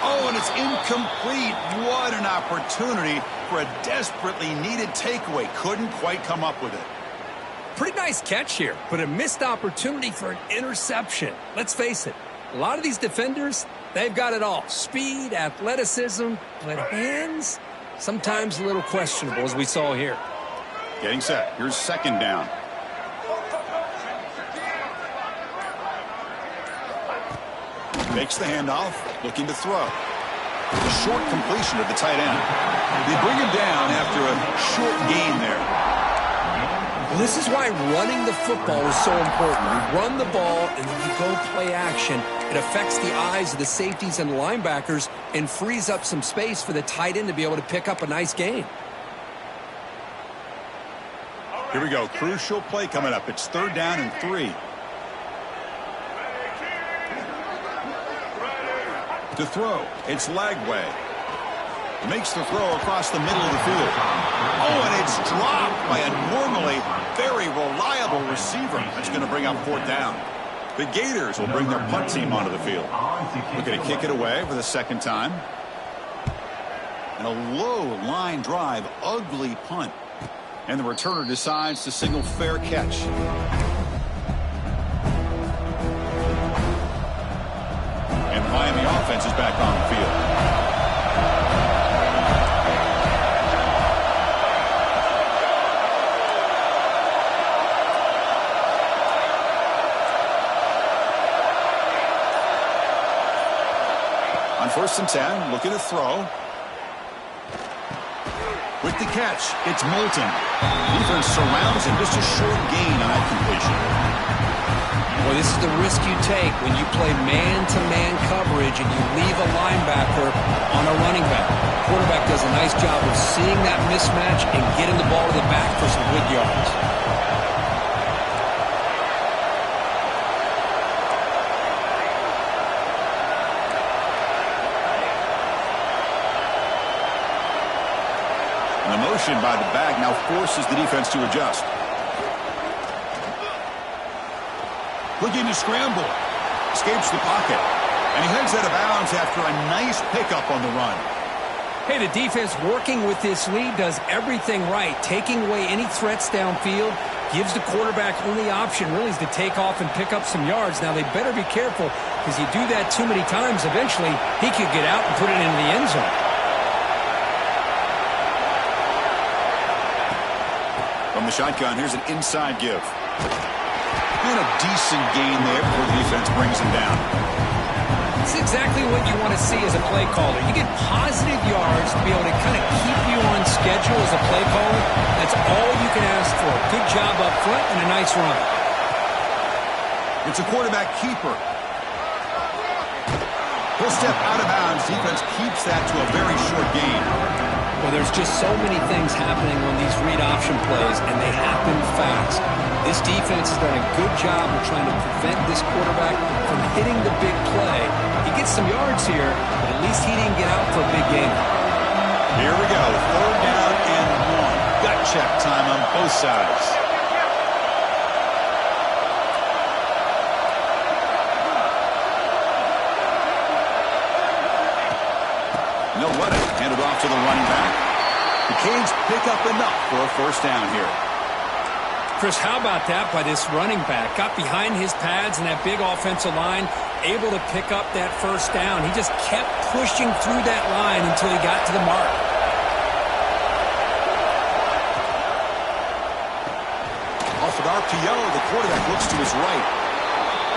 Oh, and it's incomplete. What an opportunity for a desperately needed takeaway. Couldn't quite come up with it. Pretty nice catch here, but a missed opportunity for an interception. Let's face it, a lot of these defenders, they've got it all. Speed, athleticism, but hands, sometimes a little questionable, as we saw here. Getting set. Here's 2nd down. Makes the handoff, looking to throw. A short completion of the tight end. They bring him down after a short gain there. Well, this is why running the football is so important. You run the ball and then you go play action. It affects the eyes of the safeties and linebackers and frees up some space for the tight end to be able to pick up a nice gain. Here we go. Crucial play coming up. It's 3rd down and 3. To throw, it's Lagway. Makes the throw across the middle of the field. Oh, and it's dropped by a normally very reliable receiver. That's going to bring up 4th down. The Gators will bring their punt team onto the field. Looking to kick it away for the 2nd time. And a low line drive, ugly punt. And the returner decides to signal fair catch. And Miami offense is back on the field. On 1st and 10, looking to throw. With the catch, it's Moulton. Defense surrounds him. Just a short gain on that completion. Well, this is the risk you take when you play man-to-man coverage and you leave a linebacker on a running back. The quarterback does a nice job of seeing that mismatch and getting the ball to the back for some good yards. And the motion by the back now forces the defense to adjust. Looking to scramble. Escapes the pocket. And he heads out of bounds after a nice pickup on the run. Hey, the defense working with this lead does everything right. Taking away any threats downfield gives the quarterback only option really is to take off and pick up some yards. Now, they better be careful because you do that too many times, eventually he could get out and put it into the end zone. From the shotgun, here's an inside give. And a decent gain there before the defense brings him down. It's exactly what you want to see as a play caller. You get positive yards to be able to kind of keep you on schedule as a play caller. That's all you can ask for. Good job up front and a nice run. It's a quarterback keeper. He'll step out of bounds. Defense keeps that to a very short gain. Well, there's just so many things happening on these read option plays, and they happen fast. This defense has done a good job of trying to prevent this quarterback from hitting the big play. He gets some yards here, but at least he didn't get out for a big game. Here we go. 3rd down and 1. Gut check time on both sides. No running. Handed off to the running back. The Canes pick up enough for a 1st down here. Chris, how about that by this running back? Got behind his pads and that big offensive line, able to pick up that 1st down. He just kept pushing through that line until he got to the mark. Off an RPO, the quarterback looks to his right.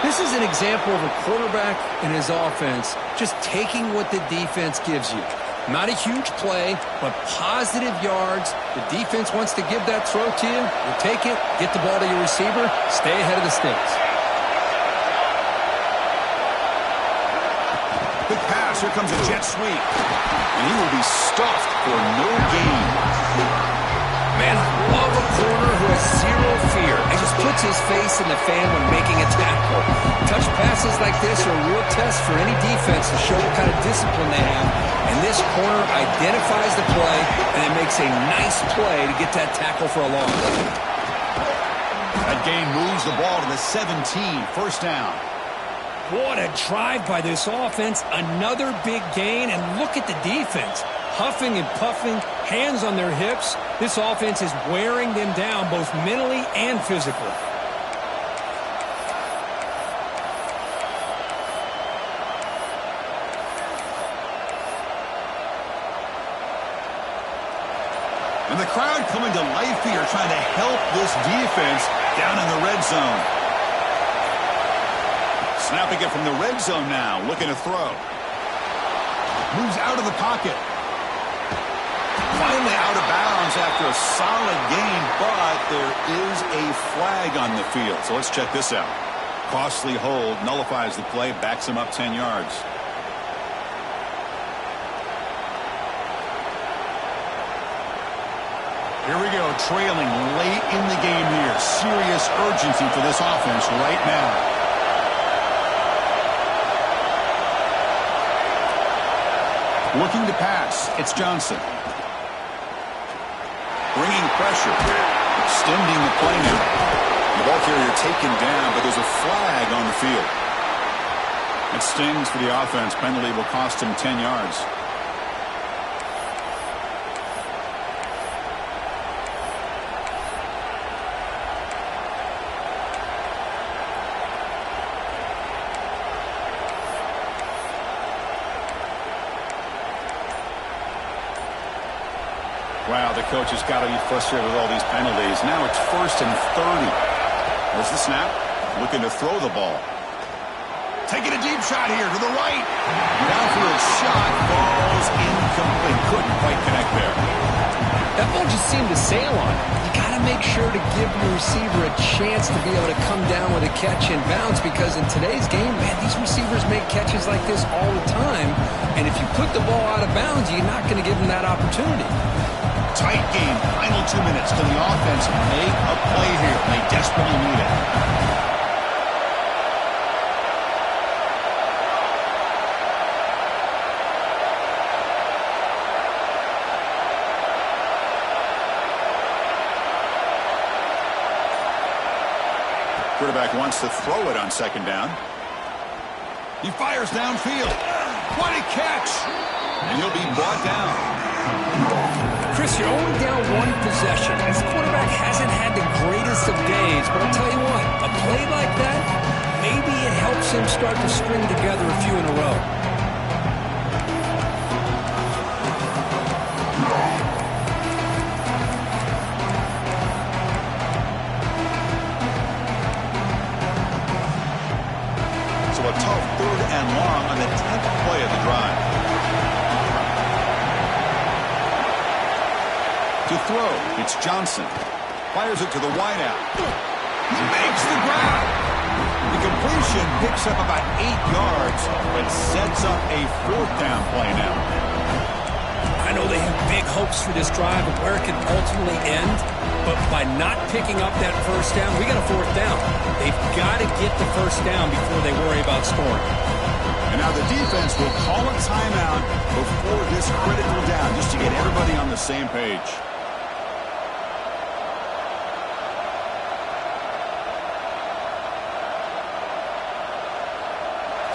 This is an example of a quarterback and his offense just taking what the defense gives you. Not a huge play, but positive yards. The defense wants to give that throw to you. You take it, get the ball to your receiver, stay ahead of the sticks. Big pass. Here comes a jet sweep. And he will be stuffed for no gain. Man, I love a corner who has zero fear and just puts his face in the fan when making a tackle. Touch passes like this are a real test for any defense to show what kind of discipline they have. And this corner identifies the play, and it makes a nice play to get that tackle for a loss. That gain moves the ball to the 17. 1st down. What a drive by this offense. Another big gain, and look at the defense. Huffing and puffing, hands on their hips. This offense is wearing them down both mentally and physically. And the crowd coming to life here, trying to help this defense down in the red zone. Snapping it from the red zone now, looking to throw. Moves out of the pocket. Finally out of bounds after a solid gain, but there is a flag on the field. So let's check this out. Costly hold, nullifies the play, backs him up 10 yards. Here we go, trailing late in the game here. Serious urgency for this offense right now. Looking to pass, it's Johnson. Bringing pressure, extending the play now. The ball carrier taken down, but there's a flag on the field. It stings for the offense. Penalty will cost him 10 yards. Wow, the coach has got to be frustrated with all these penalties. Now it's 1st and 30. There's the snap. Looking to throw the ball. Taking a deep shot here to the right. Downfield shot falls incomplete. Couldn't quite connect there. That ball just seemed to sail on it. You got to make sure to give your receiver a chance to be able to come down with a catch and bounce, because in today's game, man, these receivers make catches like this all the time. And if you put the ball out of bounds, you're not going to give them that opportunity. Tight game. Final 2 minutes. Can the offense make a play here? They desperately need it. Quarterback wants to throw it on 2nd down. He fires downfield. What a catch! And he'll be brought down. Chris, you're only down 1 possession. This quarterback hasn't had the greatest of days, but I'll tell you what, a play like that, maybe it helps him start to string together a few in a row. So a tough 3rd and long on the 10th play of the drive. To throw, it's Johnson. Fires it to the wideout. Makes the grab. The completion picks up about 8 yards, but sets up a 4th down play now. I I know they have big hopes for this drive and where it can ultimately end, but by not picking up that first down, we got a fourth down. They've got to get the first down before they worry about scoring. And now the defense will call a timeout before this critical down, just to get everybody on the same page.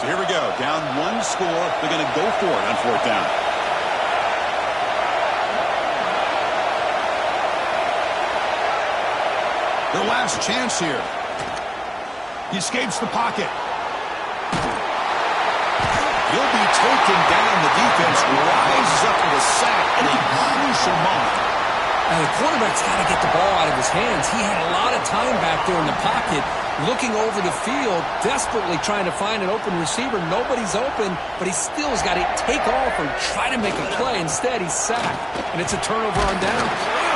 So here we go. Down one score. They're going to go for it on fourth down. Their last chance here. He escapes the pocket. He'll be taken down. The defense rises up with a sack in a crucial moment. Now, the quarterback's got to get the ball out of his hands. He had a lot of time back there in the pocket, looking over the field, desperately trying to find an open receiver. Nobody's open, but he still has got to take off or try to make a play. Instead, he's sacked, and it's a turnover on down.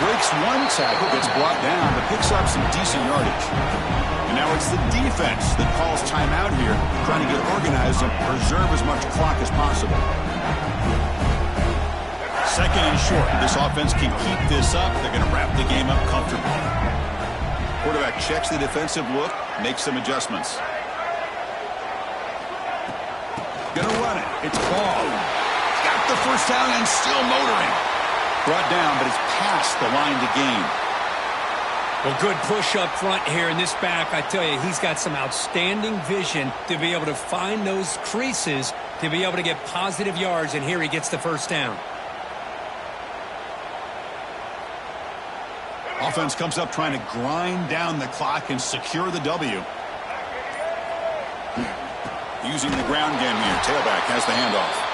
Breaks one tackle, gets brought down, but picks up some decent yardage. And now it's the defense that calls timeout here, trying to get organized and preserve as much clock as possible. Second and short. This offense can keep this up. They're going to wrap the game up comfortably. Quarterback checks the defensive look, makes some adjustments. Going to run it. It's ball. Got the first down and still motoring. Brought down, but it's past the line to gain. Well, good push up front here in this back. I tell you, he's got some outstanding vision to be able to find those creases, to be able to get positive yards, and here he gets the first down. Offense comes up trying to grind down the clock and secure the W. Using the ground game here. Tailback has the handoff.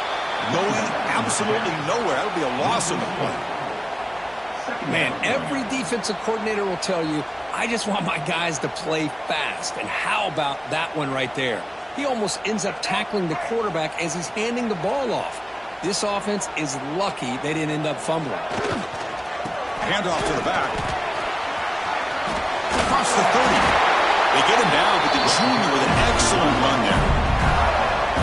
Going absolutely nowhere. That'll be a loss of the play. Man, every defensive coordinator will tell you, I just want my guys to play fast. And how about that one right there? He almost ends up tackling the quarterback as he's handing the ball off. This offense is lucky they didn't end up fumbling. Handoff to the back. Across the 30. They get him down, but the junior with an excellent run there.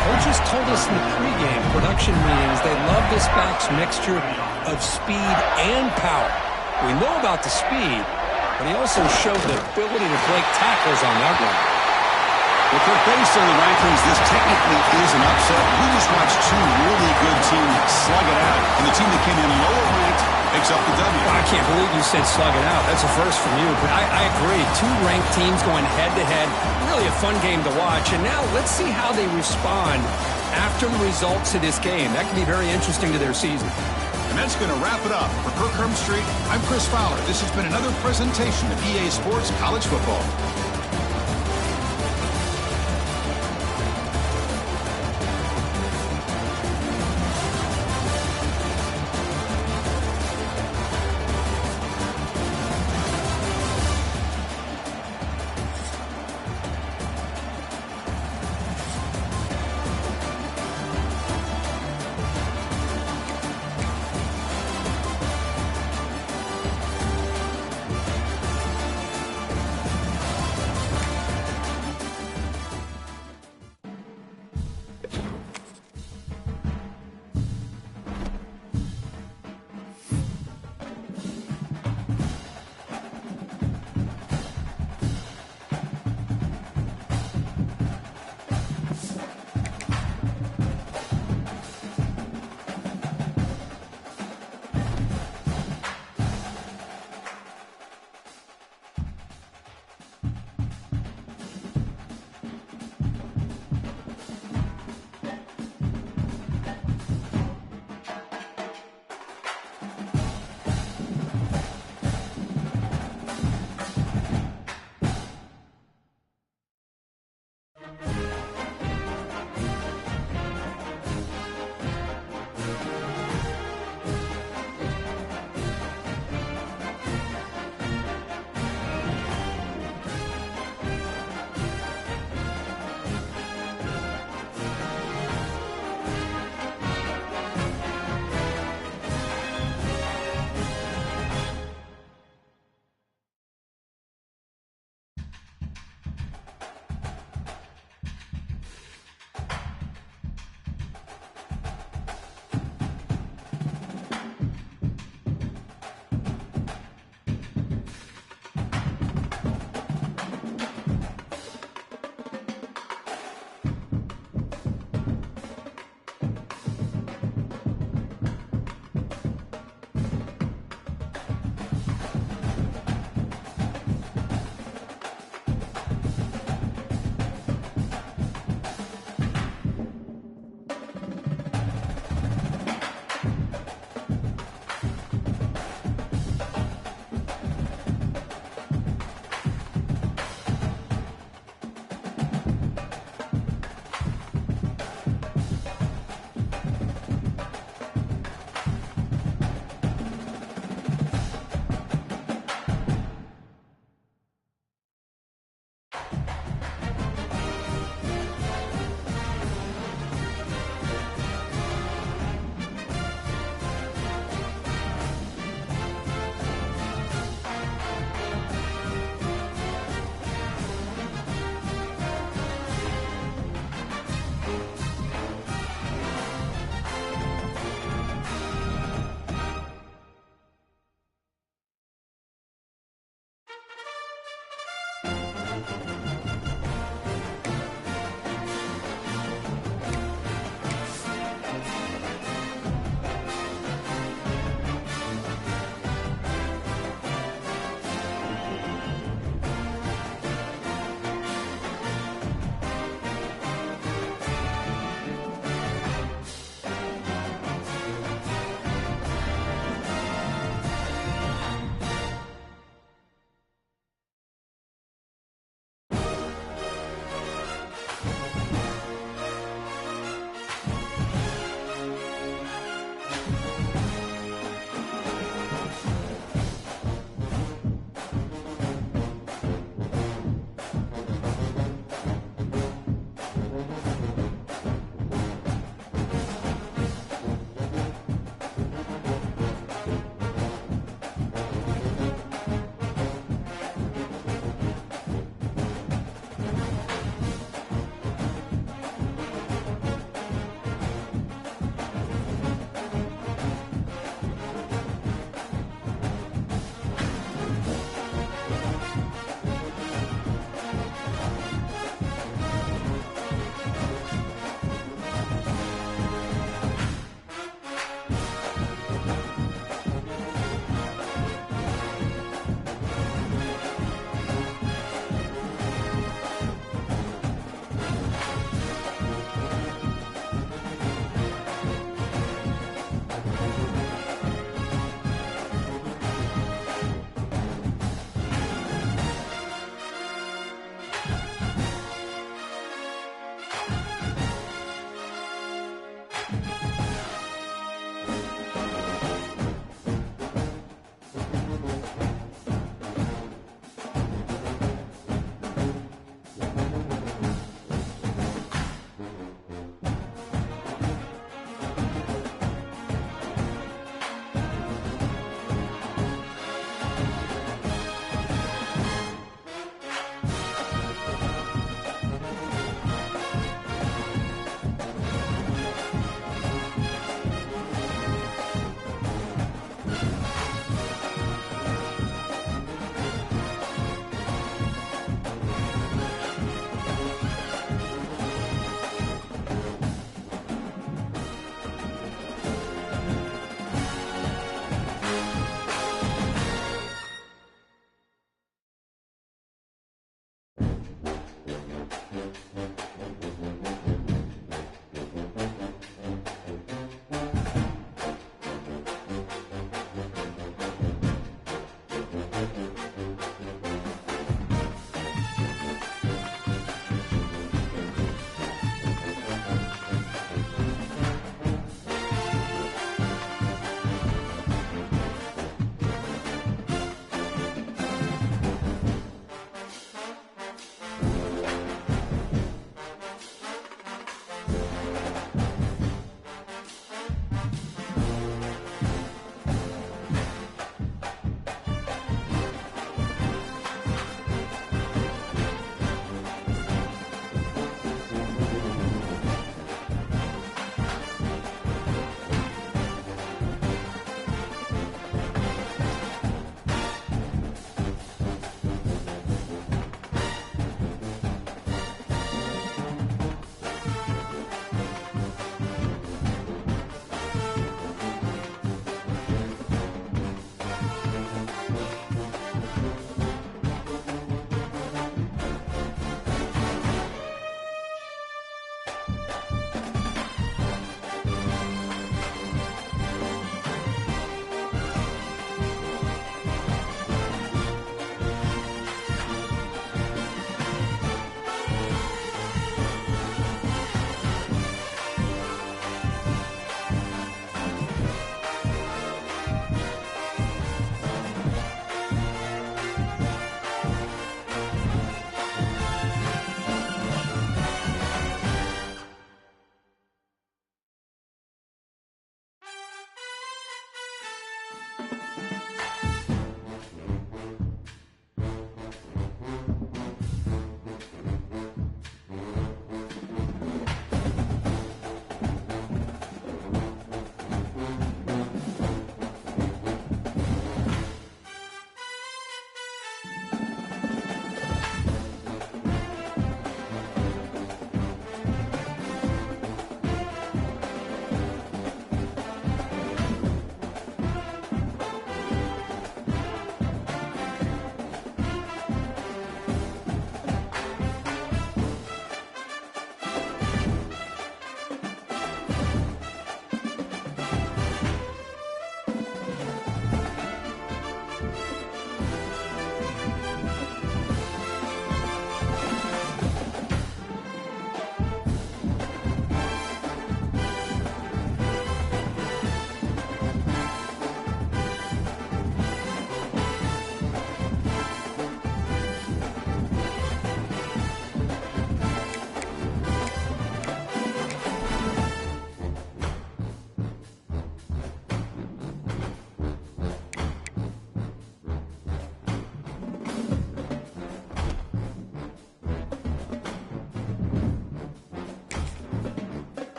Coaches told us in the pregame production meetings they love this back's mixture of speed and power. We know about the speed, but he also showed the ability to break tackles on that run. Well, Kirk, based on the rankings, this technically is an upset. We just watched two really good teams slug it out, and the team that came in lower ranked picks up the W. I can't believe you said slug it out. That's a first from you, but I agree. Two ranked teams going head-to-head. Really a fun game to watch, and now let's see how they respond after the results of this game. That can be very interesting to their season. And that's going to wrap it up. For Kirk Street, I'm Chris Fowler. This has been another presentation of EA Sports College Football.